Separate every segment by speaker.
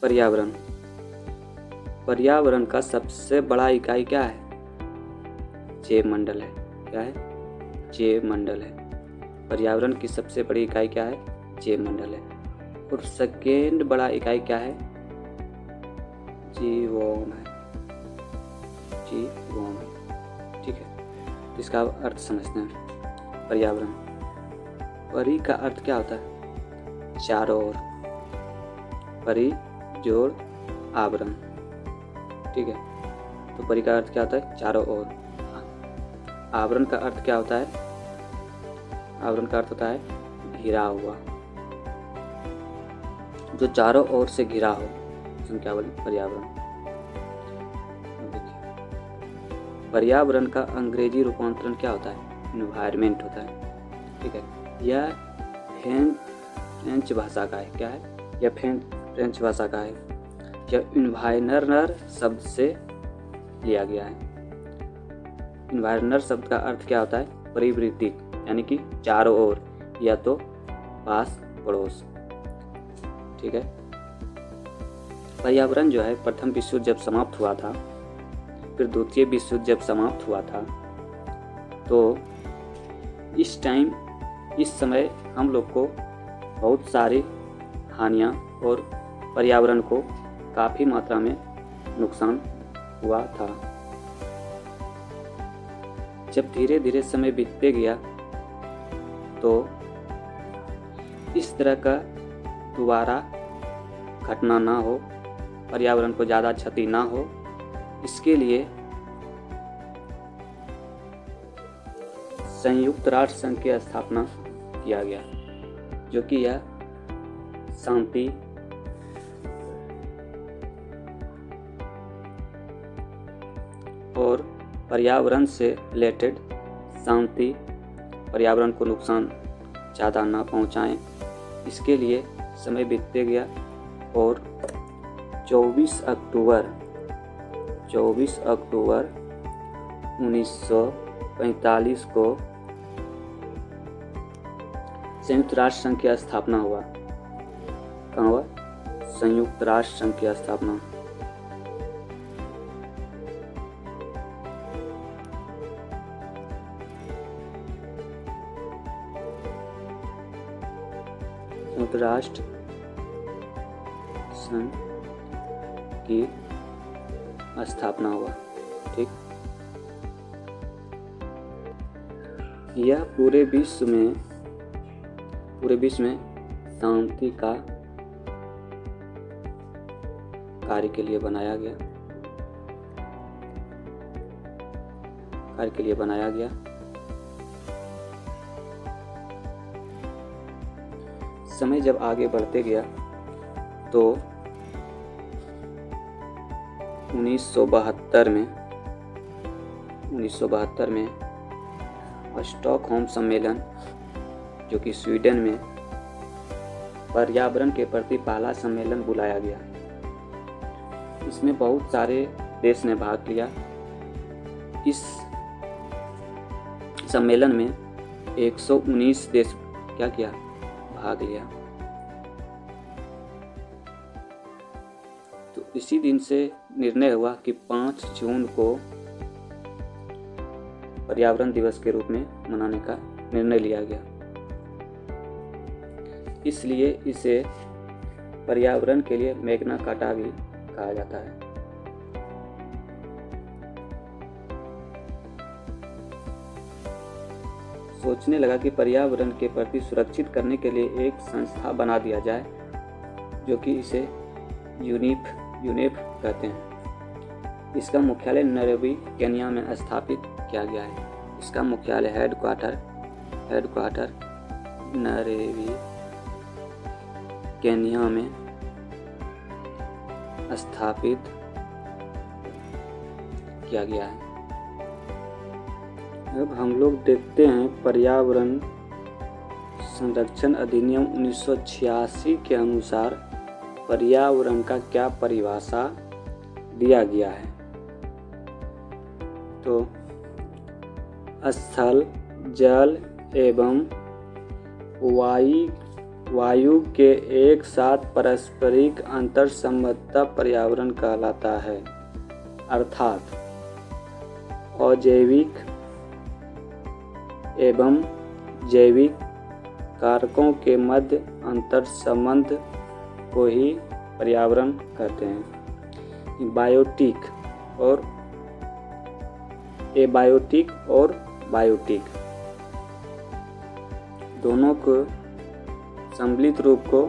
Speaker 1: पर्यावरण। पर्यावरण का सबसे बड़ा इकाई क्या है? जैव मंडल है। क्या है? जैव मंडल है। पर्यावरण की सबसे बड़ी इकाई क्या है? जैव मंडल है। और सेकेंड बड़ा इकाई क्या है? जीवोम है। जीवोम है। ठीक है, इसका अर्थ समझते हैं। पर्यावरण, परि का अर्थ क्या होता है? चारों ओर। परि जोड़ आवरण। ठीक है, तो परि का अर्थ क्या होता है? चारों ओर। आवरण का अर्थ क्या होता है? आवरण का अर्थ होता है घिरा हुआ, जो चारों ओर से घिरा हो, उसमें क्या बोले? पर्यावरण। पर्यावरण का अंग्रेजी रूपांतरण क्या होता है? इन्वायरमेंट होता है। ठीक है, यह फ्रेंच भाषा का है। क्या है? यह फ्रेंच भाषा का है। यह इन्वायरनर शब्द से लिया गया है। इन्वायरनर शब्द का अर्थ क्या होता है? परिवृत्तिक, यानी कि चारों ओर या तो पास पड़ोस। ठीक है, पर्यावरण जो है, प्रथम विश्व युद्ध जब समाप्त हुआ था, फिर द्वितीय विश्व युद्ध जब समाप्त हुआ था, तो इस समय हम लोग को बहुत सारी हानियाँ और पर्यावरण को काफ़ी मात्रा में नुकसान हुआ था। जब धीरे धीरे समय बीतते गया तो इस तरह का दोबारा घटना ना हो, पर्यावरण को ज़्यादा क्षति ना हो, इसके लिए संयुक्त राष्ट्र संघ की स्थापना किया गया, जो कि यह शांति और पर्यावरण से रिलेटेड शांति, पर्यावरण को नुकसान ज़्यादा ना पहुंचाएं, इसके लिए समय बीतते गया। और 24 अक्टूबर 1945 को संयुक्त राष्ट्र संघ की स्थापना हुआ। कहाँ हुआ? संयुक्त राष्ट्र संघ की स्थापना। संयुक्त राष्ट्र संघ की स्थापना हुआ। ठीक, यह पूरे विश्व में शांति का कार्य के लिए बनाया गया। समय जब आगे बढ़ते गया तो 1972 में स्टॉकहोम सम्मेलन, जो कि स्वीडन में, पर्यावरण के प्रति पहला सम्मेलन बुलाया गया। इसमें बहुत सारे देश ने भाग लिया। इस सम्मेलन में 119 देश क्या किया? भाग लिया। तो इसी दिन से निर्णय हुआ कि 5 जून को पर्यावरण दिवस के रूप में मनाने का निर्णय लिया गया। इसलिए इसे पर्यावरण के लिए मैग्ना कार्टा भी कहा जाता है। सोचने लगा कि पर्यावरण के प्रति सुरक्षित करने के लिए एक संस्था बना दिया जाए, जो कि इसे यूनेप कहते हैं। इसका मुख्यालय नैरोबी, केन्या में स्थापित किया गया है। इसका मुख्यालय हेडक्वार्टर नैरोबी, केन्या में स्थापित किया गया है। अब हम लोग देखते हैं पर्यावरण संरक्षण अधिनियम 1986 के अनुसार पर्यावरण का क्या परिभाषा दिया गया है। तो स्थल, जल एवं वायु वायु के एक साथ पारस्परिक अंतर संबद्धता पर्यावरण कहलाता है, अर्थात अजैविक एवं जैविक कारकों के मध्य अंतर संबंध को ही पर्यावरण कहते हैं। बायोटिक और एबायोटिक और बायोटिक दोनों को सम्मिलित रूप को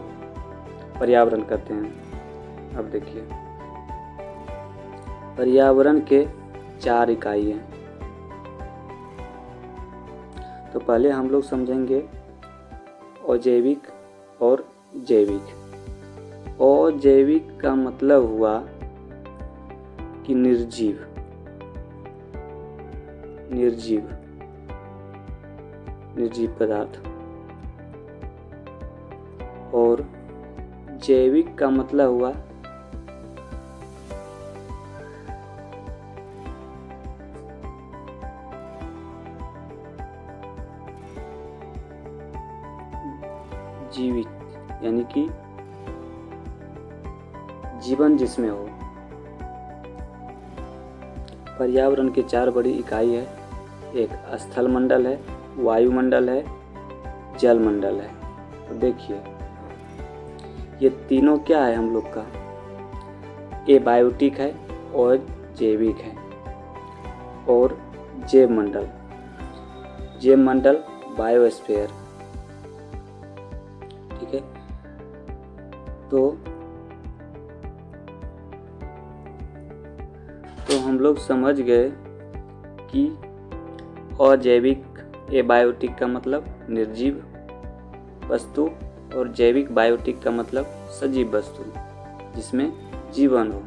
Speaker 1: पर्यावरण कहते हैं। अब देखिए, पर्यावरण के 4 इकाई हैं। तो पहले हम लोग समझेंगे अजैविक और जैविक। अजैविक का मतलब हुआ कि निर्जीव पदार्थ, और जैविक का मतलब हुआ जीवित, यानी कि जीवन जिसमें हो। पर्यावरण के 4 बड़ी इकाई है। एक स्थल मंडल है, वायुमंडल है, जल मंडल है। तो देखिए, ये तीनों क्या है हम लोग का, एबायोटिक है और जैविक है। और जैव मंडल बायोस्फीयर, ठीक है। तो हम लोग समझ गए कि अजैविक एबायोटिक का मतलब निर्जीव वस्तु और जैविक बायोटिक का मतलब सजीव वस्तु जिसमें जीवन हो।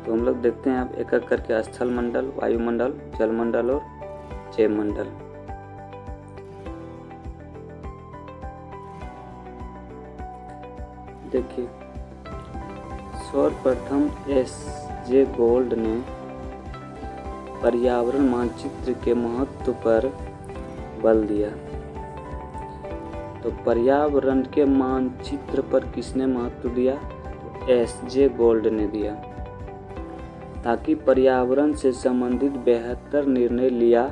Speaker 1: तो हम लोग देखते हैं अब एक एक करके, स्थल मंडल, वायुमंडल, जल मंडल और जैव मंडल। देखिए, सर्वप्रथम एस.जे. गोल्ड ने पर्यावरण मानचित्र के महत्व पर बल दिया। तो पर्यावरण के मानचित्र पर किसने महत्व दिया? तो एस.जे. गोल्ड ने दिया, ताकि पर्यावरण से संबंधित बेहतर निर्णय लिया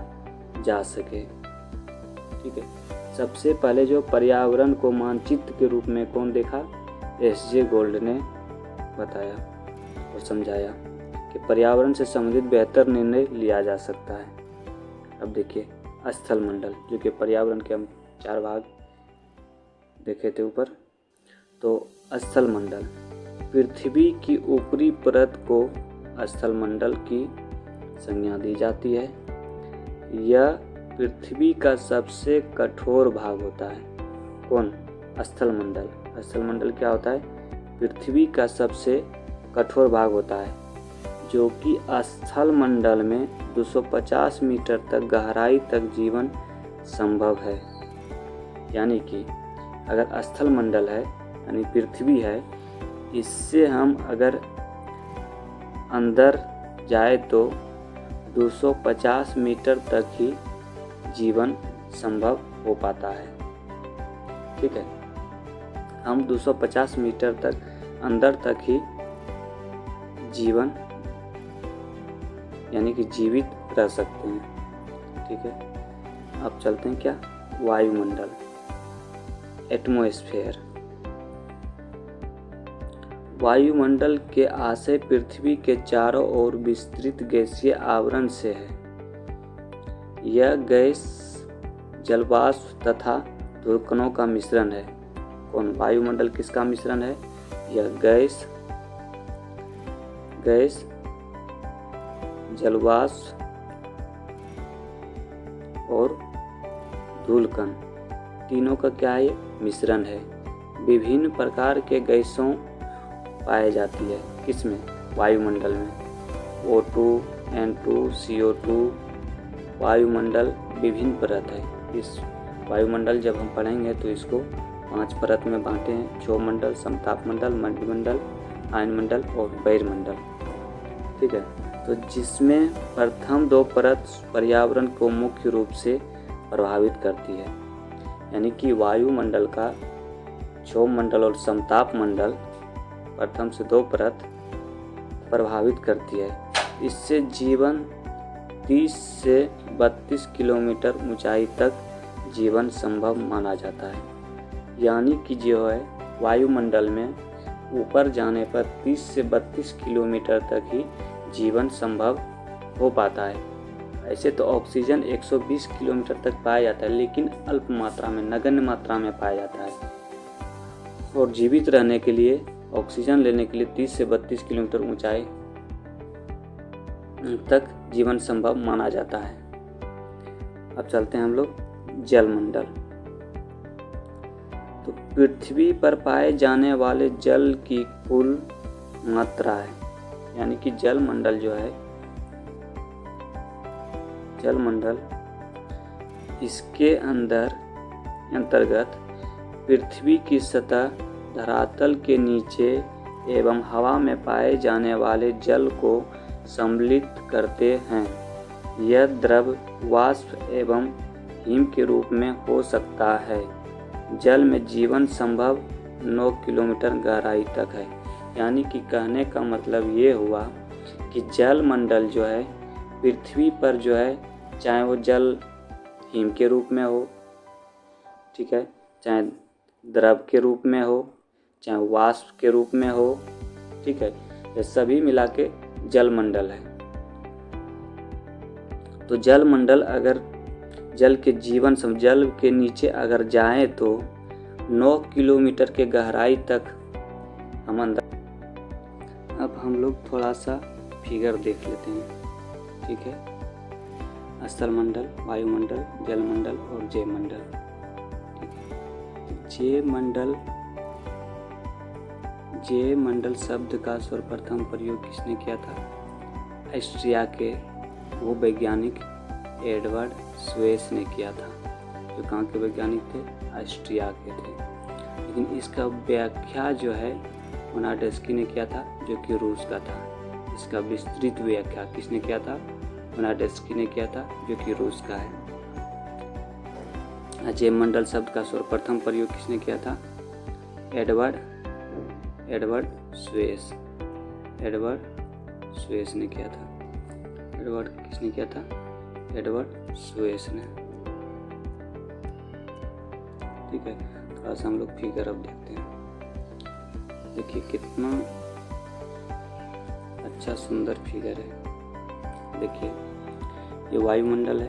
Speaker 1: जा सके। ठीक है, सबसे पहले जो पर्यावरण को मानचित्र के रूप में कौन देखा? एस.जे. गोल्ड ने बताया और समझाया कि पर्यावरण से संबंधित बेहतर निर्णय लिया जा सकता है। अब देखिए, स्थल मंडल, जो कि पर्यावरण के हम 4 भाग देखे थे ऊपर। तो स्थल मंडल, पृथ्वी की ऊपरी परत को स्थल मंडल की संज्ञा दी जाती है। यह पृथ्वी का सबसे कठोर भाग होता है। कौन? स्थल मंडल। स्थल मंडल क्या होता है? पृथ्वी का सबसे कठोर भाग होता है, जो कि स्थल मंडल में 250 मीटर तक गहराई तक जीवन संभव है। यानी कि अगर स्थल मंडल है, यानी पृथ्वी है, इससे हम अगर अंदर जाए तो 250 मीटर तक ही जीवन संभव हो पाता है। ठीक है, हम 250 मीटर तक अंदर तक ही जीवन यानी कि जीवित रह सकते हैं। ठीक है, अब चलते हैं क्या? वायुमंडल, एटमॉस्फेयर। वायुमंडल के आशय पृथ्वी के चारों ओर विस्तृत गैसीय आवरण से है। यह गैस जलवाष्प तथा धूलकणों का मिश्रण है। कौन? वायुमंडल किसका मिश्रण है? यह गैस जलवाष्प और धूलकण तीनों का क्या है? मिश्रण है। विभिन्न प्रकार के गैसों पाई जाती है। किसमें? वायुमंडल में। O2, N2, CO2। वायुमंडल विभिन्न परत है। इस वायुमंडल जब हम पढ़ेंगे तो इसको 5 परत में बांटे हैं: क्षोभ मंडल, समताप मंडल, मंडल, आयनमंडल और बहिर्मंडल। ठीक है, तो जिसमें प्रथम 2 परत पर्यावरण को मुख्य रूप से प्रभावित करती है। यानी कि वायुमंडल का क्षोभ मंडल और समताप मंडल प्रथम से 2 परत प्रभावित करती है। इससे जीवन 30 से 32 किलोमीटर ऊंचाई तक जीवन संभव माना जाता है। यानी कि जो है वायुमंडल में ऊपर जाने पर 30 से 32 किलोमीटर तक ही जीवन संभव हो पाता है। ऐसे तो ऑक्सीजन 120 किलोमीटर तक पाया जाता है, लेकिन अल्प मात्रा में, नगण्य मात्रा में पाया जाता है। और जीवित रहने के लिए, ऑक्सीजन लेने के लिए 30 से 32 किलोमीटर ऊंचाई तक जीवन संभव माना जाता है। अब चलते हैं हम लोग जलमंडल। तो पृथ्वी पर पाए जाने वाले जल की कुल मात्रा है, यानी कि जलमंडल जो है, जलमंडल इसके अंतर्गत पृथ्वी की सतह, धरातल के नीचे एवं हवा में पाए जाने वाले जल को सम्मिलित करते हैं। यह द्रव वाष्प एवं हिम के रूप में हो सकता है। जल में जीवन संभव 9 किलोमीटर गहराई तक है। यानी कि कहने का मतलब ये हुआ कि जलमंडल जो है पृथ्वी पर जो है, चाहे वो जल हिम के रूप में हो, ठीक है, चाहे द्रव के रूप में हो, चाहे वाष्प के रूप में हो, ठीक है, ये सभी मिला के जलमंडल है। तो जलमंडल अगर जल के जीवन जल के नीचे अगर जाए तो 9 किलोमीटर के गहराई तक हम अंदर। अब हम लोग थोड़ा सा फिगर देख लेते हैं, ठीक है। स्थलमंडल, वायुमंडल, जलमंडल और जयमंडल, ठीक है। जयमंडल शब्द का सर्वप्रथम प्रयोग किसने किया था? ऑस्ट्रिया के वो वैज्ञानिक एडवर्ड स्वेस ने किया था, जो कहाँ के वैज्ञानिक थे? ऑस्ट्रिया के थे। लेकिन इसका व्याख्या जो है मोनाडेस्की ने किया था, जो कि रूस का था। इसका विस्तृत व्याख्या किसने किया था? मोनाडेस्की ने किया था, जो कि रूस का है। जयमंडल शब्द का सर्वप्रथम प्रयोग किसने किया था? एडवर्ड स्वेस ने किया था। किसने किया था? एडवर्ड स्वेस ने, ठीक है। थोड़ा सा हम लोग फिगर अब देखते हैं। देखिए कितना अच्छा सुंदर फिगर है। देखिए ये वायुमंडल है,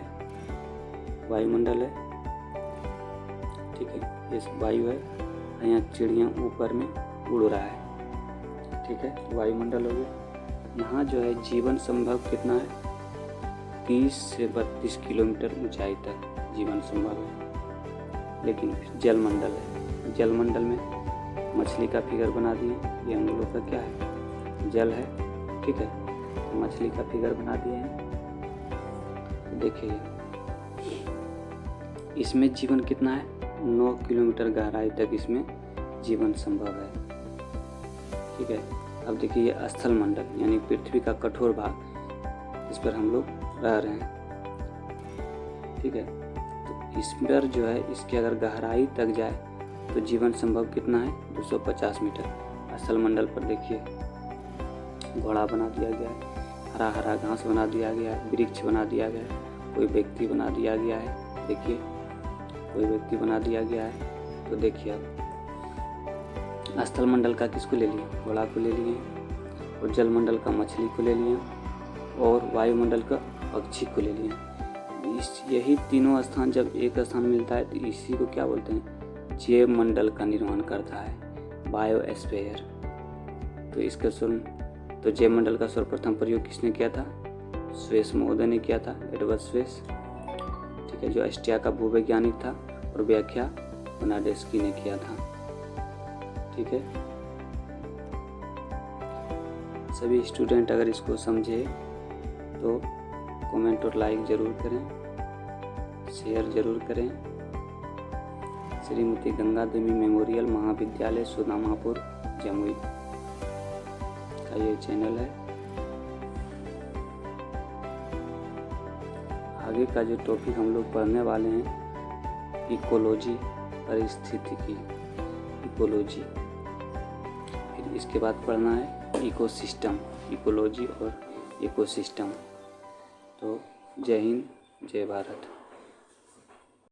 Speaker 1: ठीक है। ये वायु है, यहाँ चिड़िया ऊपर में उड़ रहा है, ठीक है, वायुमंडल हो गया। यहाँ जो है जीवन संभव कितना है? 30 से 32 किलोमीटर ऊंचाई तक जीवन संभव है। लेकिन जलमंडल है, जलमंडल में मछली का फिगर बना दिए। ये हम लोगों का क्या है? जल है, ठीक है। तो मछली का फिगर बना दिए हैं। तो देखिए इसमें जीवन कितना है? 9 किलोमीटर गहराई तक इसमें जीवन संभव है, ठीक है। अब देखिए ये स्थल मंडल, यानी पृथ्वी का कठोर भाग, इस पर हम लोग रह रहे हैं, ठीक है। तो इस पर जो है, इसकी अगर गहराई तक जाए तो जीवन संभव कितना है? 250 मीटर। स्थल मंडल पर देखिए घोड़ा बना दिया गया है, हरा हरा घास बना दिया गया है, वृक्ष बना दिया गया है, कोई व्यक्ति बना दिया गया है। देखिए कोई व्यक्ति बना दिया गया है। तो देखिए अब स्थल मंडल का किसको ले लिए? घोड़ा को ले लिए, और जलमंडल का मछली को ले लिए, और वायुमंडल का पक्षी को ले लिए। यही तीनों स्थान जब एक स्थान मिलता है तो इसी को क्या बोलते हैं? जयमंडल का निर्माण करता है, बायोस्फीयर। तो जयमंडल का सर्वप्रथम प्रयोग किसने किया था? स्वेस महोदय ने किया था, एडवर्ड स्वेस, ठीक है, जो ऑस्ट्रिया का भूवैज्ञानिक था। और व्याख्या मोनाडेस्की ने किया था, ठीक है। सभी स्टूडेंट अगर इसको समझे तो कमेंट और लाइक ज़रूर करें, शेयर ज़रूर करें। श्रीमती गंगा देवी मेमोरियल महाविद्यालय सुदामापुर जमुई का ये चैनल है। आगे का जो टॉपिक हम लोग पढ़ने वाले हैं इकोलॉजी, पारिस्थितिकी, इकोलॉजी। फिर इसके बाद पढ़ना है इकोसिस्टम, इकोलॉजी और इकोसिस्टम। तो जय हिंद, जय भारत।